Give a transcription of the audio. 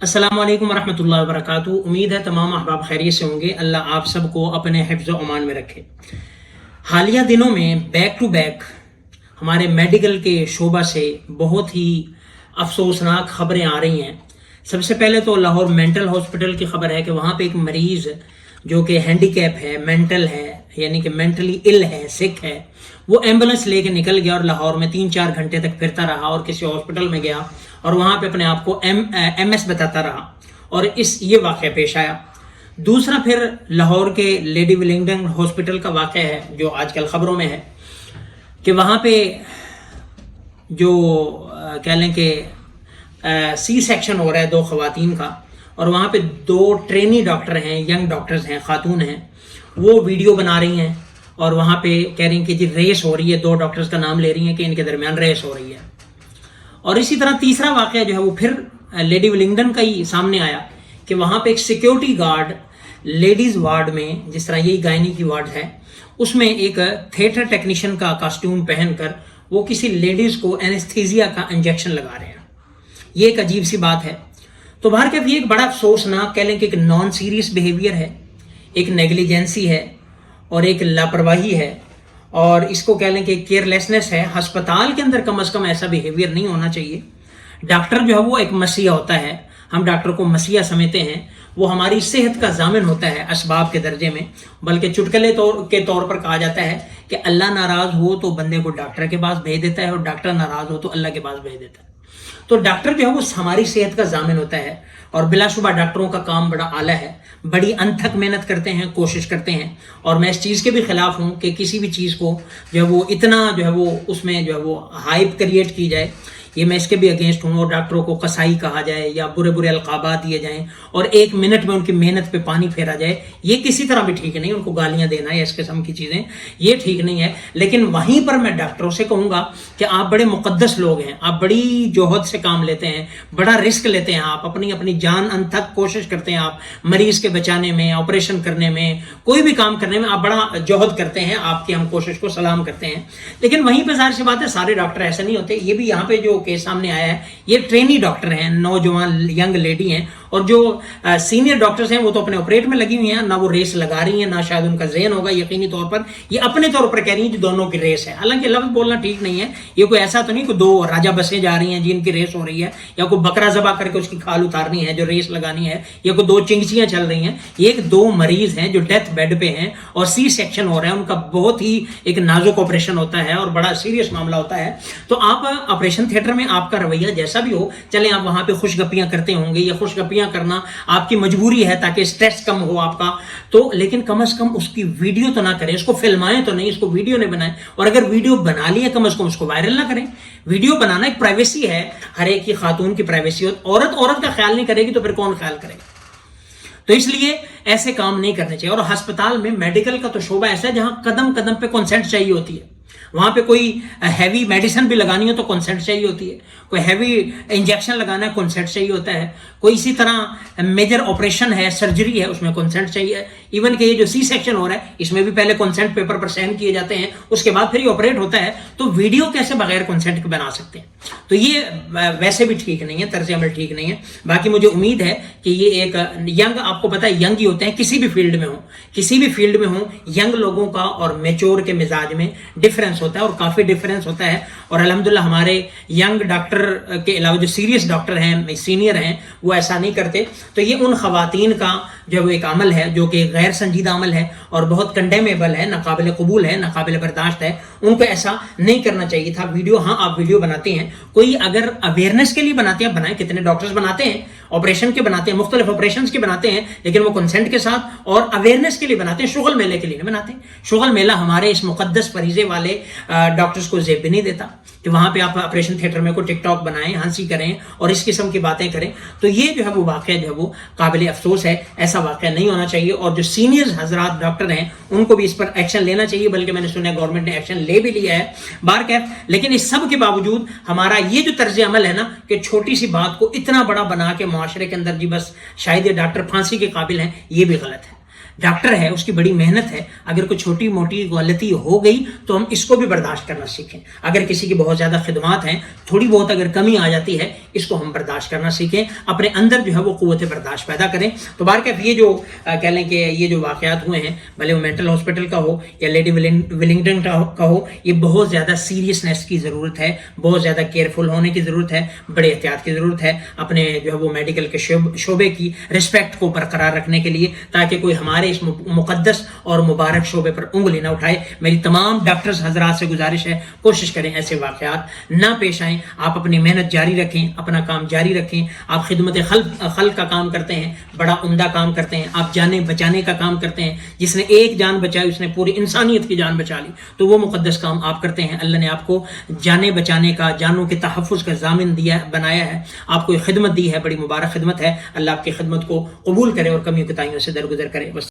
अस्सलाम वालेकुम रहमतुल्लाहि व बरकातुहू। उम्मीद है तमाम अहबाब खैरियत से होंगे। अल्लाह आप सबको अपने हिफ्ज़ व अमान में रखे। हालिया दिनों में बैक टू बैक हमारे मेडिकल के शोबा से बहुत ही अफसोसनाक खबरें आ रही हैं। सबसे पहले तो लाहौर मेंटल हॉस्पिटल की खबर है कि वहाँ पे एक मरीज़ जो कि हैंडीकैप है, मेंटल है, यानी कि मेंटली इल है, सिक है, वो एम्बुलेंस लेके निकल गया और लाहौर में 3-4 घंटे तक फिरता रहा और किसी हॉस्पिटल में गया और वहाँ पे अपने आप को MS बताता रहा और ये वाक़या पेश आया। दूसरा फिर लाहौर के लेडी विलिंगडन हॉस्पिटल का वाक़या है जो आजकल ख़बरों में है कि वहाँ पे जो कह लें कि सी सेक्शन हो रहा है 2 ख़वातीन का, और वहाँ पे 2 ट्रेनी डॉक्टर हैं, यंग डॉक्टर्स हैं, खातून हैं, वो वीडियो बना रही हैं और वहाँ पे कह रही हैं कि जी रेस हो रही है। 2 डॉक्टर्स का नाम ले रही हैं कि इनके दरमियान रेस हो रही है। और इसी तरह तीसरा वाक़या जो है वो फिर लेडी विलिंगडन का ही सामने आया कि वहाँ पे एक सिक्योरिटी गार्ड लेडीज़ वार्ड में, जिस तरह यही गायनी की वार्ड है, उसमें एक थिएटर टेक्नीशियन का कॉस्ट्यूम पहनकर वो किसी लेडीज़ को एनेस्थीसिया का इंजेक्शन लगा रहे हैं। ये एक अजीब सी बात है। तो बाहर के ये एक बड़ा अफसोसनाक कह लें कि एक नॉन सीरियस बिहेवियर है, एक नेग्लिजेंसी है और एक लापरवाही है, और इसको कह लें कि केयरलेसनेस है। अस्पताल के अंदर कम से कम ऐसा बिहेवियर नहीं होना चाहिए। डॉक्टर जो है वो एक मसीहा होता है, हम डॉक्टर को मसीहा समझते हैं। वो हमारी सेहत का जामिन होता है असबाब के दर्जे में, बल्कि चुटकुले के तौर पर कहा जाता है कि अल्लाह नाराज़ हो तो बंदे को डॉक्टर के पास भेज देता है और डॉक्टर नाराज़ हो तो अल्लाह के पास भेज देता है। तो डॉक्टर जो है वो हमारी सेहत का जामिन होता है और बिलाशुबा डॉक्टरों का काम बड़ा आला है, बड़ी अनथक मेहनत करते हैं, कोशिश करते हैं। और मैं इस चीज़ के भी खिलाफ हूँ कि किसी भी चीज़ को जो है वो इतना जो है वो उसमें जो है वो हाइप क्रिएट की जाए, ये मैं इसके भी अगेंस्ट हूँ। और डॉक्टरों को कसाई कहा जाए या बुरे बुरे अलकाबात दिए जाएं और 1 मिनट में उनकी मेहनत पे पानी फेरा जाए, ये किसी तरह भी ठीक नहीं। उनको गालियाँ देना या इस किस्म की चीज़ें, ये ठीक नहीं है। लेकिन वहीं पर मैं डॉक्टरों से कहूँगा कि आप बड़े मुकद्दस लोग हैं, आप बड़ी जोहद से काम लेते हैं, बड़ा रिस्क लेते हैं, आप अपनी जान अनथक कोशिश करते हैं, आप मरीज़ के बचाने में, ऑपरेशन करने में, कोई भी काम करने में आप बड़ा जोहद करते हैं। आपकी हम कोशिश को सलाम करते हैं। लेकिन वहीं पर ज़ाहिर सी बात है सारे डॉक्टर ऐसे नहीं होते। ये भी यहाँ पे जो केस सामने आया है, ये ट्रेनी डॉक्टर हैं, नौजवान यंग लेडी हैं, और जो सीनियर डॉक्टर्स हैं वो तो अपने ऑपरेट में लगी हुई हैं, ना वो रेस लगा रही हैं, ना शायद उनका ज़हन होगा। यकीनी तौर पर ये अपने तौर पर कह रही हैं कि दोनों की रेस है। हालांकि लफ्ज़ बोलना ठीक नहीं है। ये कोई ऐसा तो नहीं कि 2 राजा बसें जा रही हैं जिनकी रेस हो रही है, या कोई बकरा ज़बा करके उसकी खाल उतारनी है जो रेस लगानी है, या कोई 2 चिंगचियाँ चल रही हैं। ये 2 मरीज़ हैं जो डेथ बेड पे हैं और सी सेक्शन हो रहा है। उनका बहुत ही एक नाजुक ऑपरेशन होता है और बड़ा सीरियस मामला होता है। तो आप ऑपरेशन थिएटर में आपका रवैया जैसा भी हो, चलें आप वहाँ पे खुशगपियाँ करते होंगे, या खुशगपियाँ करना आपकी मजबूरी है ताकि स्ट्रेस कम हो आपका, तो लेकिन कम से कम उसकी वीडियो तो ना करें, उसको फिल्माएं तो नहीं, इसको वीडियो नहीं बनाएं। और अगर वीडियो बना लिया कम से कम उसको वायरल ना करें। वीडियो बनाना एक प्राइवेसी है, हर एक की खातून की प्राइवेसी हो। औरत का ख्याल नहीं करेगी तो फिर कौन ख्याल करेगा? तो इसलिए ऐसे काम नहीं करने चाहिए। और अस्पताल में मेडिकल का तो शोबा ऐसा है जहां कदम कदम पे कंसेंट चाहिए होती है। वहां पे कोई हैवी मेडिसिन भी लगानी हो तो कंसेंट चाहिए होती है, कोई हैवी इंजेक्शन लगाना है कंसेंट चाहिए होता है, कोई इसी तरह मेजर ऑपरेशन है, सर्जरी है, उसमें कंसेंट चाहिए। इवन कि ये जो सी सेक्शन हो रहा है इसमें भी पहले कंसेंट पेपर पर साइन किए जाते हैं, उसके बाद फिर ये ऑपरेट होता है। तो वीडियो कैसे बगैर कंसेंट के बना सकते हैं? तो ये वैसे भी ठीक नहीं है, तर्ज अमल ठीक नहीं है। बाकी मुझे उम्मीद है कि ये एक यंग, आपको पता है यंग ही होते हैं, किसी भी फील्ड में हो, यंग लोगों का और मेच्योर के मिजाज में डिफरेंस होता है और काफ़ी डिफरेंस होता है। और अल्हम्दुलिल्लाह हमारे यंग डॉक्टर के अलावा जो सीरियस डॉक्टर हैं, सीनियर हैं, वो ऐसा नहीं करते। तो ये उन खवातीन का जो एक अमल है जो कि गैर संजीदा अमल है और बहुत कंडेमेबल है, नाकाबिल कबूल है, नाकाबिल बर्दाश्त है। उनको ऐसा नहीं करना चाहिए था। वीडियो, हाँ आप वीडियो बनाते हैं, कोई अगर अवेयरनेस के लिए बनाते हैं बनाएं। कितने डॉक्टर्स बनाते हैं, ऑपरेशन के बनाते हैं, मुख्तलिफ ऑपरेशन के बनाते हैं, लेकिन वो कंसेंट के साथ और अवेयरनेस के लिए बनाते हैं, शुगल मेले के लिए नहीं बनाते। शुगल मेला हमारे इस मुकद्दस फरीजे वाले डॉक्टर्स को जेब भी नहीं देता कि वहाँ पे आप ऑपरेशन थिएटर में को टिकटॉक बनाएं, हंसी करें और इस किस्म की बातें करें। तो ये जो है वो वाक़या जो है वो काबिल अफसोस है, ऐसा वाक़या नहीं होना चाहिए। और जो सीनियर हजरात डॉक्टर हैं उनको भी इस पर एक्शन लेना चाहिए, बल्कि मैंने सुना गवर्नमेंट ने एक्शन ले भी लिया है बारकैफ। लेकिन इस सब के बावजूद हमारा ये जो तर्ज अमल है ना कि छोटी सी बात को इतना बड़ा बना के माशरे के अंदर जी बस शायद ये डॉक्टर फांसी के काबिल हैं, ये भी गलत है। डॉक्टर है, उसकी बड़ी मेहनत है। अगर कोई छोटी मोटी गलती हो गई तो हम इसको भी बर्दाश्त करना सीखें। अगर किसी की बहुत ज़्यादा खिदमात हैं, थोड़ी बहुत अगर कमी आ जाती है, اس کو ہم برداشت کرنا سیکھیں, اپنے اندر جو ہے وہ قوت برداشت پیدا کریں. تو بہرکیف یہ جو کہہ لیں کہ یہ جو واقعات ہوئے ہیں, بھلے وہ مینٹل ہاسپٹل کا ہو یا لیڈی ولنگٹن کا ہو, یہ بہت زیادہ سیریسنیس کی ضرورت ہے, بہت زیادہ کیئرفل ہونے کی ضرورت ہے, بڑے احتیاط کی ضرورت ہے اپنے جو ہے وہ میڈیکل کے شعبے کی رسپیکٹ کو برقرار رکھنے کے لیے, تاکہ کوئی ہمارے اس مقدس اور مبارک شعبے پر انگلی نہ اٹھائے. میری تمام ڈاکٹرز حضرات سے گزارش ہے, کوشش کریں ایسے واقعات نہ پیش آئیں. آپ اپنی محنت جاری رکھیں, اپنا کام جاری رکھیں. آپ خدمت خلق کا کام کرتے ہیں, بڑا عمدہ کام کرتے ہیں. آپ جانیں بچانے کا کام کرتے ہیں. جس نے ایک جان بچائی اس نے پوری انسانیت کی جان بچا لی, تو وہ مقدس کام آپ کرتے ہیں. اللہ نے آپ کو جانیں بچانے کا, جانوں کے تحفظ کا ضامن بنایا ہے, آپ کو خدمت دی ہے, بڑی مبارک خدمت ہے. اللہ آپ کی خدمت کو قبول کرے اور کمیوں کوتاہیوں سے درگزر کرے.